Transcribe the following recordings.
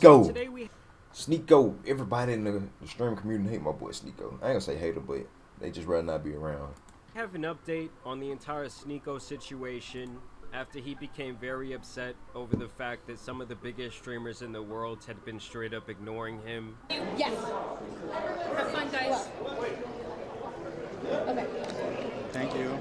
Sneako. Today we Sneako. Everybody in the stream community hate my boy Sneako. I ain't gonna say hater, but they just rather not be around. have an update on the entire Sneako situation after he became very upset over the fact that some of the biggest streamers in the world had been straight up ignoring him. Yes. Have fun, guys. Okay. Thank you.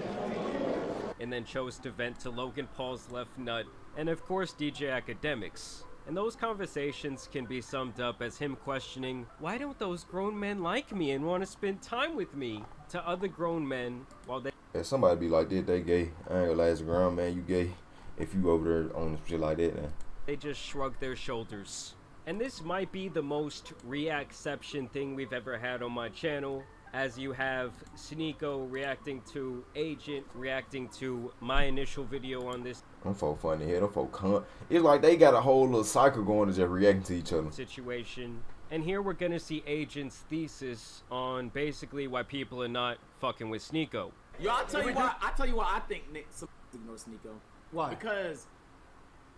And then chose to vent to Logan Paul's left nut, and of course DJ Academics. And those conversations can be summed up as him questioning, why don't those grown men like me and want to spend time with me? To other grown men, while they... If somebody be like that, they gay. I ain't gonna lie, as a grown man, you gay. If you over there on shit like that, man. They just shrug their shoulders. And this might be the most reacception thing we've ever had on my channel, as you have Sneako reacting to Agent, reacting to my initial video on this Them folk funny here. Them folk it's like they got a whole little cycle going to just reacting to each other. situation. And here we're gonna see Agent's thesis on basically why people are not fucking with Sneako. Yo, I'll tell you why I think Nick ignores Sneako. Why? Because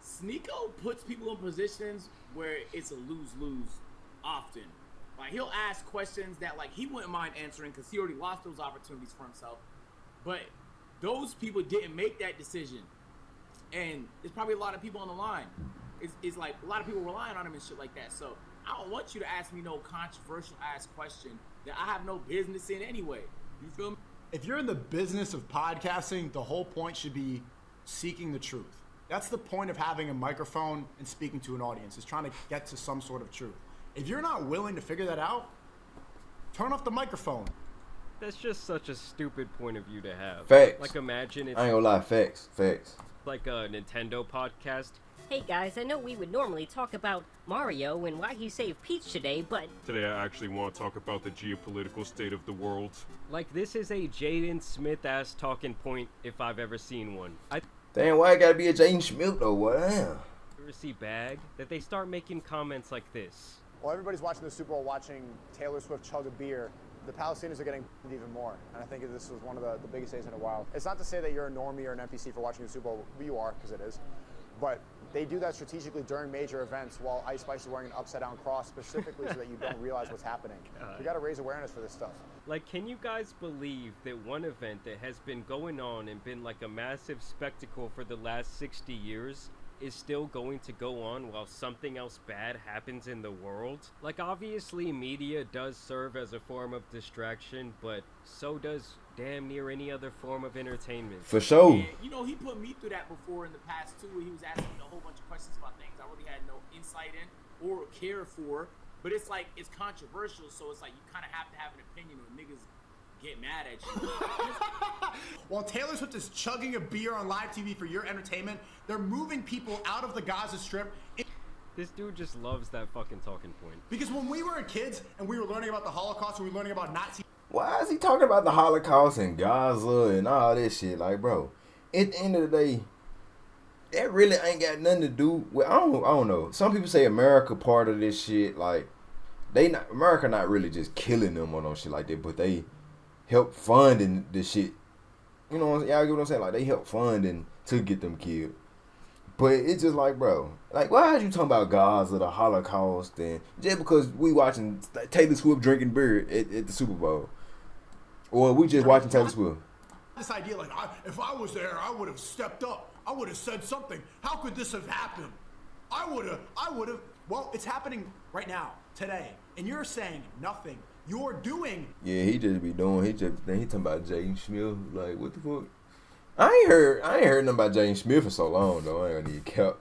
Sneako puts people in positions where it's a lose-lose often. Like, he'll ask questions that, like, he wouldn't mind answering because he already lost those opportunities for himself. But those people didn't make that decision. And there's probably a lot of people on the line. It's like a lot of people relying on him and shit like that. So I don't want you to ask me no controversial ass question that I have no business in anyway. You feel me? If you're in the business of podcasting, the whole point should be seeking the truth. That's the point of having a microphone and speaking to an audience, is trying to get to some sort of truth. If you're not willing to figure that out, turn off the microphone. That's just such a stupid point of view to have. Facts. Like, imagine it's I ain't gonna lie, facts. like a Nintendo podcast. Hey guys, I know we would normally talk about Mario and why he saved Peach today, but Today I actually want to talk about the geopolitical state of the world. Like, this is a Jaden Smith-ass talking point if I've ever seen one. I Damn, why it gotta be a Jaden Smith though? What? Damn. ever see Bag that they start making comments like this. While everybody's watching the Super Bowl, watching Taylor Swift chug a beer, the Palestinians are getting even more. And I think this was one of the biggest days in a while. It's not to say that you're a normie or an NPC for watching the Super Bowl. You are, because it is. But they do that strategically during major events while Ice Spice is wearing an upside-down cross specifically so that you don't realize what's happening. You got to raise awareness for this stuff. Like, can you guys believe that one event that has been going on and been like a massive spectacle for the last 60 years is still going to go on while something else bad happens in the world? Like, obviously media does serve as a form of distraction, but so does damn near any other form of entertainment. For sure. And, you know, he put me through that before in the past too, where he was asking me a whole bunch of questions about things I really had no insight in or care for. But it's like, it's controversial, so it's like you kind of have to have an opinion or niggas get mad at you. While Taylor Swift is chugging a beer on live TV for your entertainment, they're moving people out of the Gaza Strip. This dude just loves that fucking talking point. Because when we were kids and we were learning about the Holocaust and we were learning about Nazi... Why is he talking about the Holocaust and Gaza and all this shit? Like, bro, at the end of the day, that really ain't got nothing to do with, I don't know. Some people say America part of this shit. Like, America not really just killing them or no shit like that, but they help funding this shit. You know what I'm saying? Y'all get what I'm saying? Like, they help funding to get them killed. But it's just like, bro, like, why are you talking about Gaza, the Holocaust, and just because we watching Taylor Swift drinking beer at the Super Bowl? Or we just watching Taylor Swift? This idea, like, if I was there, I would have stepped up. I would have said something. How could this have happened? I would have. Well, it's happening right now, today. And you're saying nothing. You're doing. Yeah, he just be doing. He talking about Jaden Smith. Like, what the fuck? I ain't heard nothing about Jaden Smith for so long though. I ain't gonna need kept.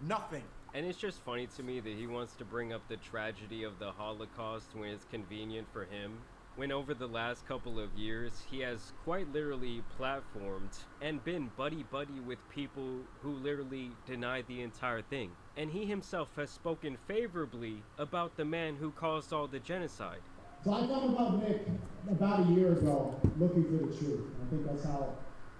Nothing. And it's just funny to me that he wants to bring up the tragedy of the Holocaust when it's convenient for him, when over the last couple of years he has quite literally platformed and been buddy-buddy with people who literally deny the entire thing. And he himself has spoken favorably about the man who caused all the genocide. So I thought about Nick about a year ago, looking for the truth. I think that's how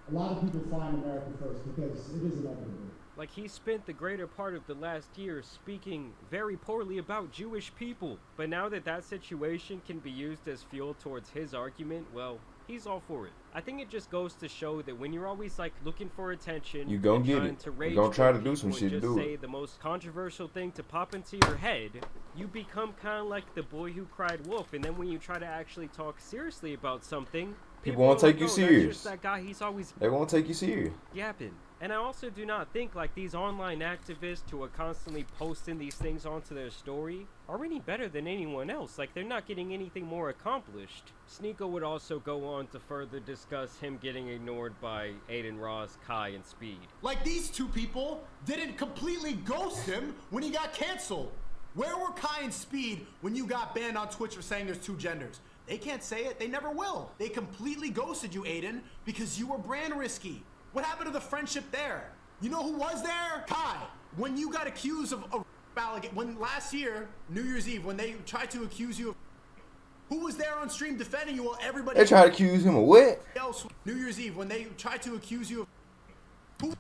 a lot of people find America first, because it is inevitable. Like, he spent the greater part of the last year speaking very poorly about Jewish people. But now that that situation can be used as fuel towards his argument, well, he's all for it. I think it just goes to show that when you're always like looking for attention, You gon' and get trying it. to You rage gon' try bait to do some people shit and to just do say it. the most controversial thing to pop into your head, you become kind of like the boy who cried wolf. And then when you try to actually talk seriously about something, People won't are take like, you "Oh, serious." That's just that guy. He's always They won't take you serious. yapping. And I also do not think like these online activists who are constantly posting these things onto their story are any better than anyone else. Like, they're not getting anything more accomplished. Sneako would also go on to further discuss him getting ignored by Aiden Ross, Kai, and Speed. Like, these two people didn't completely ghost him when he got canceled. Where were Kai and Speed when you got banned on Twitch for saying there's two genders? They can't say it. They never will. They completely ghosted you, Aiden, because you were brand risky. What happened to the friendship there? You know who was there? Kai. When you got accused of when last year, New Year's Eve, when they tried to accuse you of, who was there on stream defending you while everybody They try to accuse him of what? else? New Year's Eve, when they tried to accuse you of, who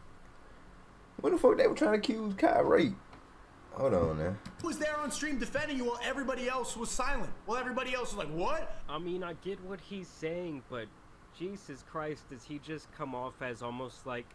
What the fuck they were trying to accuse Kai rape? Hold on now. was there on stream defending you while everybody else was silent? While everybody else was like, what? I mean, I get what he's saying, but Jesus Christ, does he just come off as almost like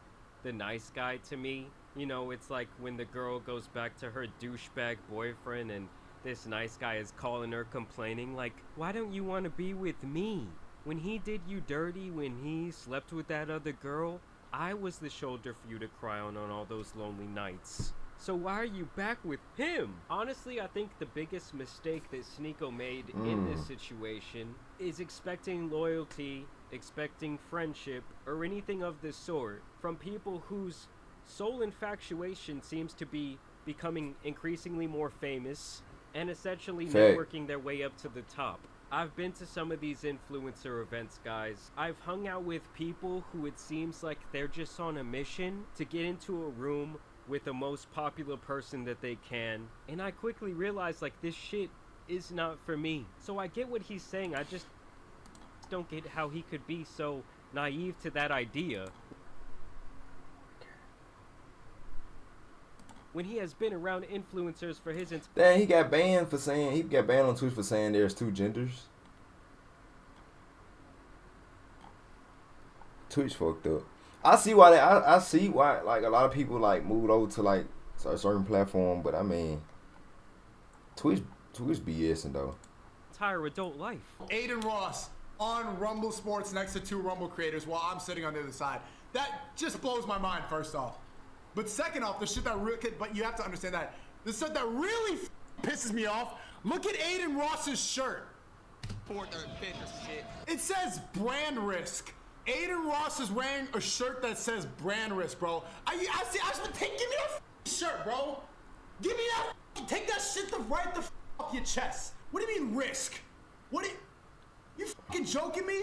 the nice guy to me? You know, it's like when the girl goes back to her douchebag boyfriend and this nice guy is calling her complaining like, why don't you want to be with me? When he did you dirty, when he slept with that other girl, I was the shoulder for you to cry on all those lonely nights. So why are you back with him? Honestly, I think the biggest mistake that Sneako made in this situation is expecting loyalty, expecting friendship, or anything of this sort from people whose sole infatuation seems to be becoming increasingly more famous and essentially networking their way up to the top. I've been to some of these influencer events, guys. I've hung out with people who it seems like they're just on a mission to get into a room with the most popular person that they can, and I quickly realized like this shit is not for me. So I get what he's saying, I just don't get how he could be so naive to that idea when he has been around influencers for his Damn, he got banned on Twitch for saying there's two genders. Twitch fucked up. I see why like a lot of people like moved over to like a certain platform, but I mean, Twitch BSing though. entire adult life. Aiden Ross on Rumble Sports next to two Rumble creators while I'm sitting on the other side. That just blows my mind, first off. But second off, the shit that really, but you have to understand that, the shit that really pisses me off, look at Aiden Ross's shirt. It says brand risk. Aiden Ross is wearing a shirt that says brand risk, bro. I give me that shirt, bro. Give me that, take that shit right the off your chest. What do you mean risk? You fucking joking me?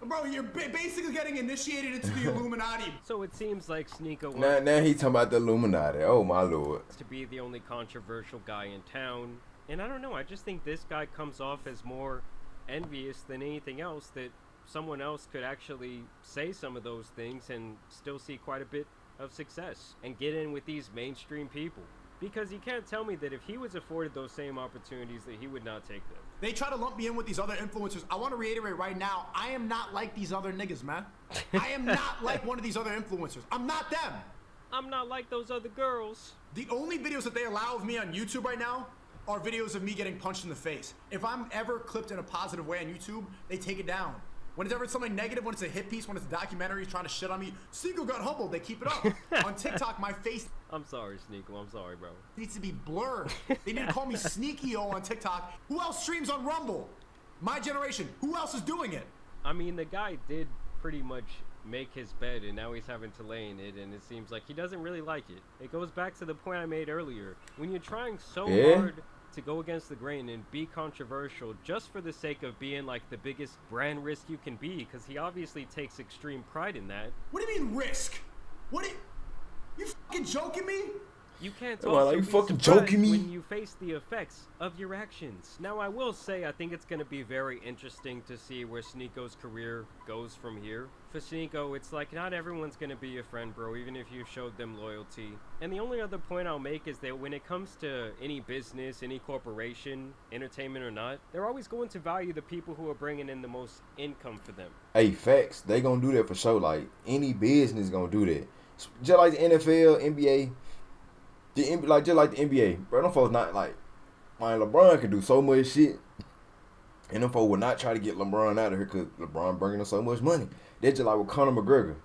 Bro, you're basically getting initiated into the Illuminati. So it seems like Sneako Now he talking about the Illuminati. Oh my lord. wants to be the only controversial guy in town. And I don't know, I just think this guy comes off as more envious than anything else, that someone else could actually say some of those things and still see quite a bit of success and get in with these mainstream people. Because you can't tell me that if he was afforded those same opportunities that he would not take them. They try to lump me in with these other influencers. I want to reiterate right now, I am not like these other niggas, man. I am not like one of these other influencers. I'm not them. I'm not like those other girls. The only videos that they allow of me on YouTube right now are videos of me getting punched in the face. If I'm ever clipped in a positive way on YouTube, they take it down. Whenever it's something negative, when it's a hit piece, when it's a documentary trying to shit on me, Sneako got humbled, they keep it up. On TikTok, my face I'm sorry, Sneako. I'm sorry, bro. needs to be blurred. They need to call me Sneakio on TikTok. Who else streams on Rumble? My generation. Who else is doing it? I mean, the guy did pretty much make his bed, and now he's having to lay in it, and it seems like he doesn't really like it. It goes back to the point I made earlier. When you're trying so hard to go against the grain and be controversial just for the sake of being like the biggest brand risk you can be, because he obviously takes extreme pride in that. What do you mean risk? You fucking joking me? You can't Well, also you be fucking surprised joking me? when you face the effects of your actions. Now, I will say I think it's going to be very interesting to see where Sneako's career goes from here. For Sneako, it's like not everyone's going to be your friend, bro, even if you showed them loyalty. And the only other point I'll make is that when it comes to any business, any corporation, entertainment or not, they're always going to value the people who are bringing in the most income for them. Hey, facts. They gonna do that for sure. Like, any business gonna do that. Just like the NFL, NBA, just like the NBA. Bro, them folks not like, man, LeBron can do so much shit. And them folks will not try to get LeBron out of here because LeBron bringing them so much money. They're just like with Conor McGregor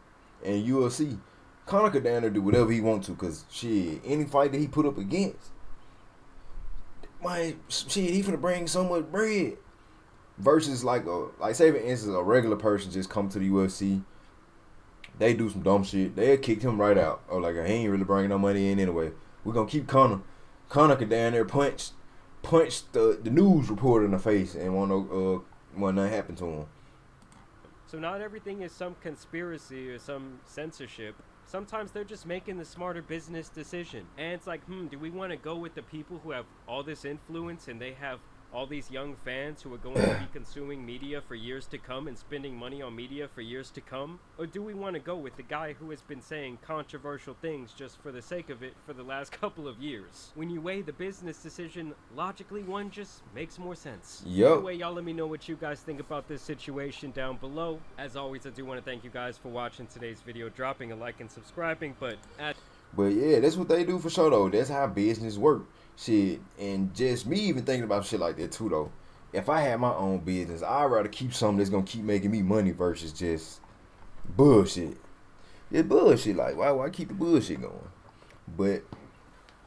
and UFC. Conor could down there do whatever he want to because, shit, any fight that he put up against, man, shit, he finna bring so much bread. Versus like say for instance a regular person just come to the UFC, they do some dumb shit, they'll kick him right out. Or like, he ain't really bringing no money in anyway. We're gonna keep Conor. Conor could down there punch the news reporter in the face and want nothing happen to him. So not everything is some conspiracy or some censorship. Sometimes they're just making the smarter business decision. And it's like, do we want to go with the people who have all this influence and they have all these young fans who are going to be consuming media for years to come and spending money on media for years to come? Or do we want to go with the guy who has been saying controversial things just for the sake of it for the last couple of years? When you weigh the business decision, logically one just makes more sense. Yep. Anyway, y'all let me know what you guys think about this situation down below. As always, I do want to thank you guys for watching today's video, dropping a like and subscribing, But yeah, that's what they do for sure though. That's how business work. Shit, and just me even thinking about shit like that too though. If I had my own business, I'd rather keep something that's gonna keep making me money versus just bullshit. It's bullshit. Like, why keep the bullshit going? But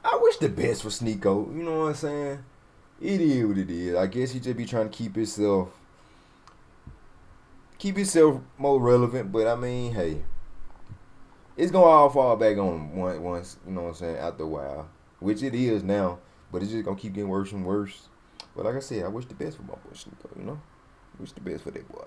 I wish the best for Sneako. You know what I'm saying? It is what it is. I guess he just be trying to keep himself more relevant. But I mean, hey, it's gonna all fall back on once. You know what I'm saying? After a while. Which it is now, but it's just gonna keep getting worse and worse. But like I said, I wish the best for my boy Sneako, you know? Wish the best for that boy.